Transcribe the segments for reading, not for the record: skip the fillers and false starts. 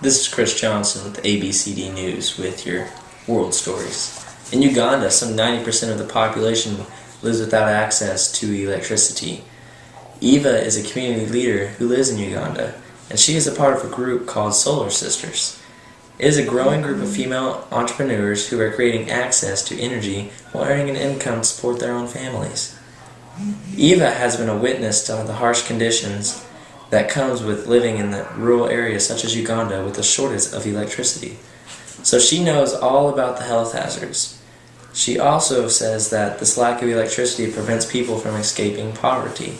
This is Chris Johnson with ABCD News with your world stories. In Uganda, some 90% of the population lives without access to electricity. Eva is a community leader who lives in Uganda, and she is a part of a group called Solar Sisters. It is a growing group of female entrepreneurs who are creating access to energy while earning an income to support their own families. Eva has been a witness to the harsh conditions that comes with living in the rural areas such as Uganda with a shortage of electricity. So she knows all about the health hazards. She also says that this lack of electricity prevents people from escaping poverty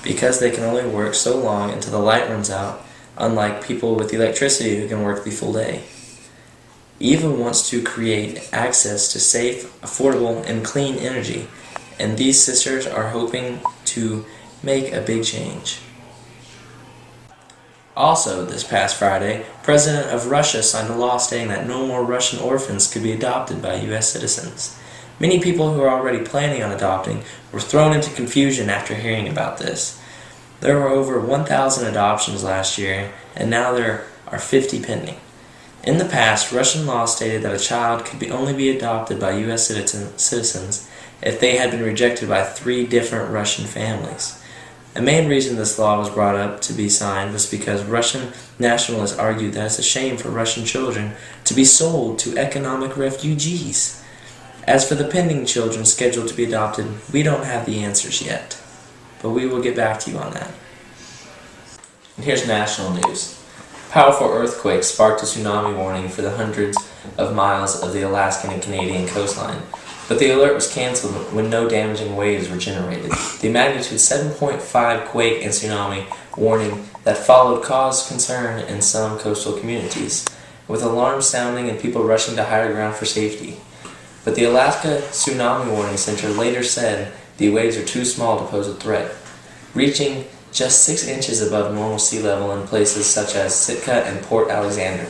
because they can only work so long until the light runs out, unlike people with electricity who can work the full day. Eva wants to create access to safe, affordable, and clean energy, and these sisters are hoping to make a big change. Also, this past Friday, President of Russia signed a law stating that no more Russian orphans could be adopted by U.S. citizens. Many people who are already planning on adopting were thrown into confusion after hearing about this. There were over 1,000 adoptions last year, and now there are 50 pending. In the past, Russian law stated that a child could only be adopted by U.S. citizens if they had been rejected by 3 different Russian families. The main reason this law was brought up to be signed was because Russian nationalists argued that it's a shame for Russian children to be sold to economic refugees. As for the pending children scheduled to be adopted, we don't have the answers yet, but we will get back to you on that. And here's national news. Powerful earthquake sparked a tsunami warning for the hundreds of miles of the Alaskan and Canadian coastline. But the alert was cancelled when no damaging waves were generated. The magnitude 7.5 quake and tsunami warning that followed caused concern in some coastal communities, with alarms sounding and people rushing to higher ground for safety. But the Alaska Tsunami Warning Center later said the waves are too small to pose a threat, reaching just 6 inches above normal sea level in places such as Sitka and Port Alexander.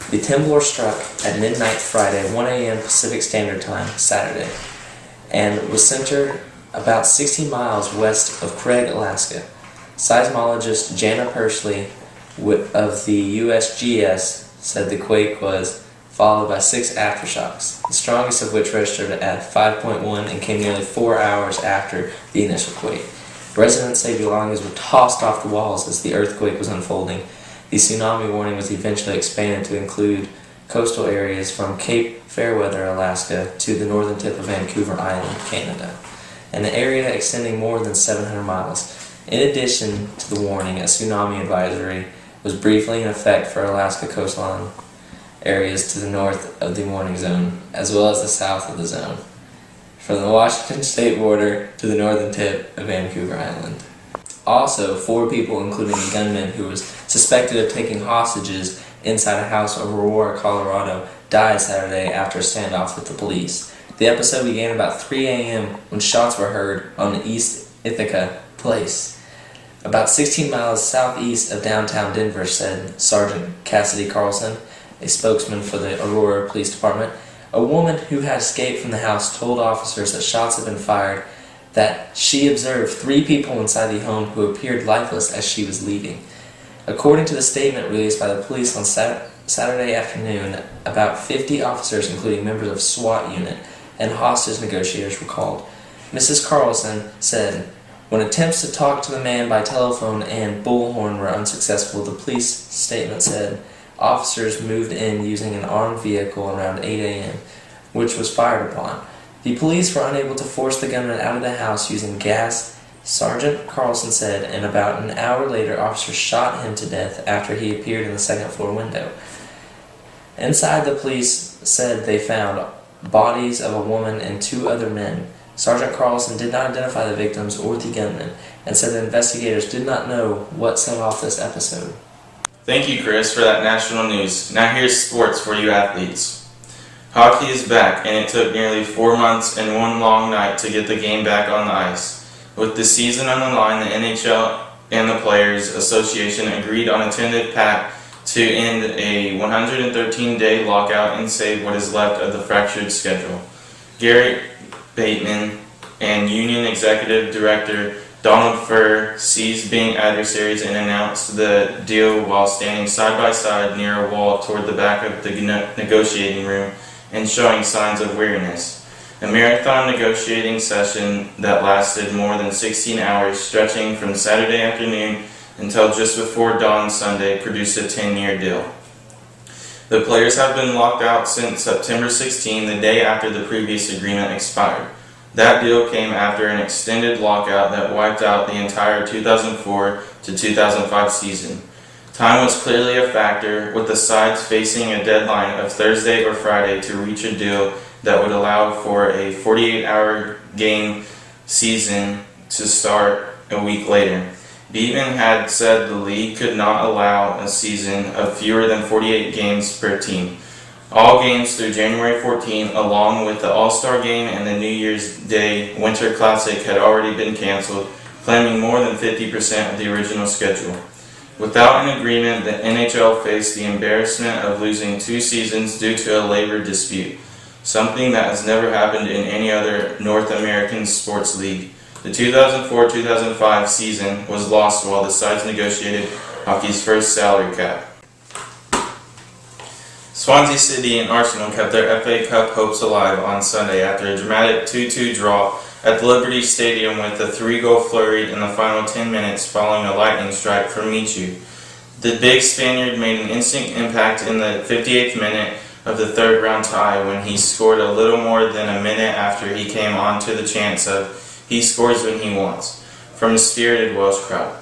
The temblor struck at midnight Friday, 1 a.m. Pacific Standard Time, Saturday, and was centered about 60 miles west of Craig, Alaska. Seismologist Jana Persley of the USGS said the quake was followed by 6 aftershocks, the strongest of which registered at 5.1 and came nearly 4 hours after the initial quake. Residents say belongings were tossed off the walls as the earthquake was unfolding. The tsunami warning was eventually expanded to include coastal areas from Cape Fairweather, Alaska, to the northern tip of Vancouver Island, Canada, an area extending more than 700 miles. In addition to the warning, a tsunami advisory was briefly in effect for Alaska coastline areas to the north of the warning zone, as well as the south of the zone, from the Washington state border to the northern tip of Vancouver Island. Also, 4 people, including a gunman who was suspected of taking hostages inside a house in Aurora, Colorado, died Saturday after a standoff with the police. The episode began about 3 a.m. when shots were heard on East Ithaca Place, about 16 miles southeast of downtown Denver, said Sergeant Cassidy Carlson, a spokesman for the Aurora Police Department. A woman who had escaped from the house told officers that shots had been fired, that she observed 3 people inside the home who appeared lifeless as she was leaving. According to the statement released by the police on Saturday afternoon, about 50 officers, including members of SWAT unit and hostage negotiators, were called. Mrs. Carlson said, when attempts to talk to the man by telephone and bullhorn were unsuccessful, the police statement said officers moved in using an armed vehicle around 8 a.m., which was fired upon. The police were unable to force the gunman out of the house using gas, Sergeant Carlson said, and about an hour later officers shot him to death after he appeared in the second-floor window. Inside, the police said they found bodies of a woman and 2 other men. Sergeant Carlson did not identify the victims or the gunman, and said the investigators did not know what set off this episode. Thank you, Chris, for that national news. Now here's sports for you athletes. Hockey is back, and it took nearly 4 months and 1 long night to get the game back on the ice. With the season on the line, the NHL and the Players Association agreed on a tentative pact to end a 113-day lockout and save what is left of the fractured schedule. Gary Bateman and Union Executive Director Donald Furr ceased being adversaries and announced the deal while standing side by side near a wall toward the back of the negotiating room and showing signs of weariness. A marathon negotiating session that lasted more than 16 hours, stretching from Saturday afternoon until just before dawn Sunday, produced a 10-year deal. The players have been locked out since September 16, the day after the previous agreement expired. That deal came after an extended lockout that wiped out the entire 2004 to 2005 season. Time was clearly a factor, with the sides facing a deadline of Thursday or Friday to reach a deal that would allow for a 48-hour game season to start a week later. Beatman had said the league could not allow a season of fewer than 48 games per team. All games through January 14, along with the All-Star Game and the New Year's Day Winter Classic, had already been canceled, claiming more than 50% of the original schedule. Without an agreement, the NHL faced the embarrassment of losing 2 seasons due to a labor dispute, something that has never happened in any other North American sports league. The 2004-2005 season was lost while the sides negotiated hockey's first salary cap. Swansea City and Arsenal kept their FA Cup hopes alive on Sunday after a dramatic 2-2 draw at the Liberty Stadium with a 3-goal flurry in the final 10 minutes following a lightning strike from Michu. The big Spaniard made an instant impact in the 58th minute of the third round tie when he scored a little more than a minute after he came on to the chance of "he scores when he wants" from a spirited Welsh crowd.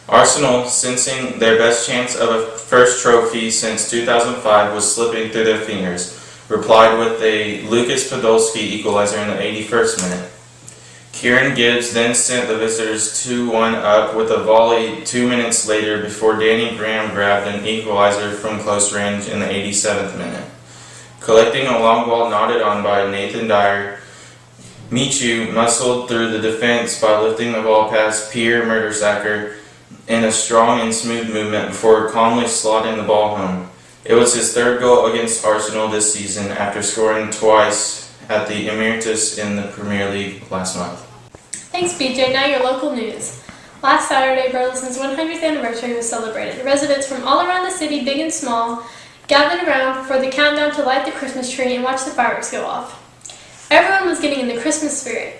Arsenal, sensing their best chance of a first trophy since 2005 was slipping through their fingers, replied with a Lucas Podolski equalizer in the 81st minute. Kieran Gibbs then sent the visitors 2-1 up with a volley 2 minutes later before Danny Graham grabbed an equalizer from close range in the 87th minute. Collecting a long ball knotted on by Nathan Dyer, Michu muscled through the defense by lifting the ball past Pierre Mertesacker in a strong and smooth movement before calmly slotting the ball home. It was his 3rd goal against Arsenal this season after scoring twice at the Emirates in the Premier League last month. Thanks, BJ. Now your local news. Last Saturday, Burleson's 100th anniversary was celebrated. Residents from all around the city, big and small, gathered around for the countdown to light the Christmas tree and watch the fireworks go off. Everyone was getting in the Christmas spirit.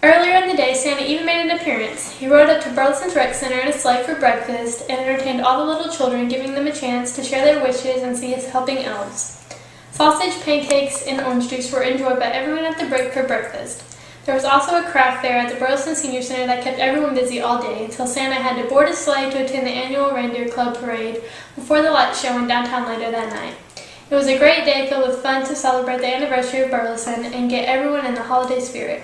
Earlier in the day, Santa even made an appearance. He rode up to Burleson's Rec Center in a sleigh for breakfast and entertained all the little children, giving them a chance to share their wishes and see his helping elves. Sausage, pancakes, and orange juice were enjoyed by everyone at the break for breakfast. There was also a craft fair at the Burleson Senior Center that kept everyone busy all day until Santa had to board his sleigh to attend the annual Reindeer Club parade before the light show in downtown later that night. It was a great day filled with fun to celebrate the anniversary of Burleson and get everyone in the holiday spirit.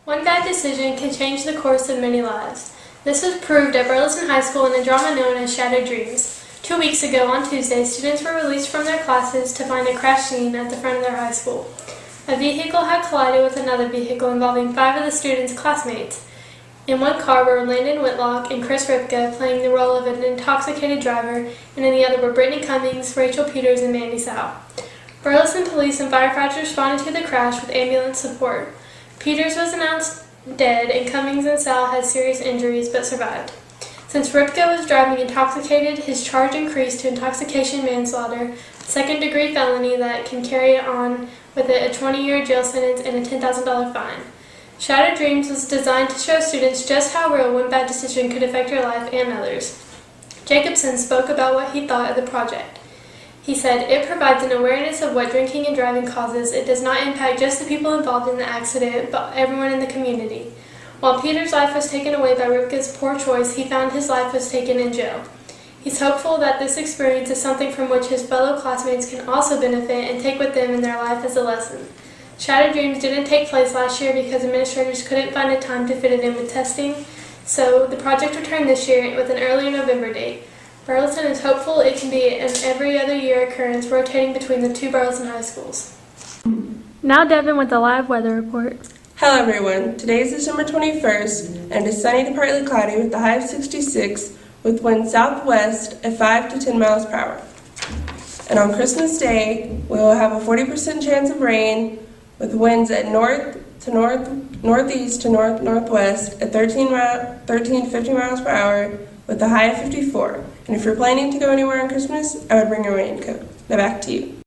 One bad decision can change the course of many lives. This was proved at Burleson High School in the drama known as Shattered Dreams. 2 weeks ago, on Tuesday, students were released from their classes to find a crash scene at the front of their high school. A vehicle had collided with another vehicle involving 5 of the students' classmates. In one car were Landon Whitlock and Chris Ripka playing the role of an intoxicated driver, and in the other were Brittany Cummings, Rachel Peters, and Mandy Sow. Burleson police and firefighters responded to the crash with ambulance support. Peters was announced dead, and Cummings and Sow had serious injuries but survived. Since Ripka was driving intoxicated, his charge increased to intoxication manslaughter, second-degree felony that can carry on with it a 20-year jail sentence and a $10,000 fine. Shattered Dreams was designed to show students just how real one bad decision could affect your life and others. Jacobson spoke about what he thought of the project. He said, "It provides an awareness of what drinking and driving causes. It does not impact just the people involved in the accident, but everyone in the community." While Peter's life was taken away by Ripka's poor choice, he found his life was taken in jail. He's hopeful that this experience is something from which his fellow classmates can also benefit and take with them in their life as a lesson. Shattered Dreams didn't take place last year because administrators couldn't find a time to fit it in with testing, so the project returned this year with an early November date. Burleson is hopeful it can be an every other year occurrence rotating between the 2 Burleson high schools. Now Devin with the live weather report. Hello everyone, today is December 21st and it is sunny to partly cloudy with a high of 66 with winds southwest at 5 to 10 miles per hour. And on Christmas Day, we will have a 40% chance of rain with winds at north, to northeast to northwest at 13 to 50 miles per hour with a high of 54. And if you're planning to go anywhere on Christmas, I would bring a raincoat. Now back to you.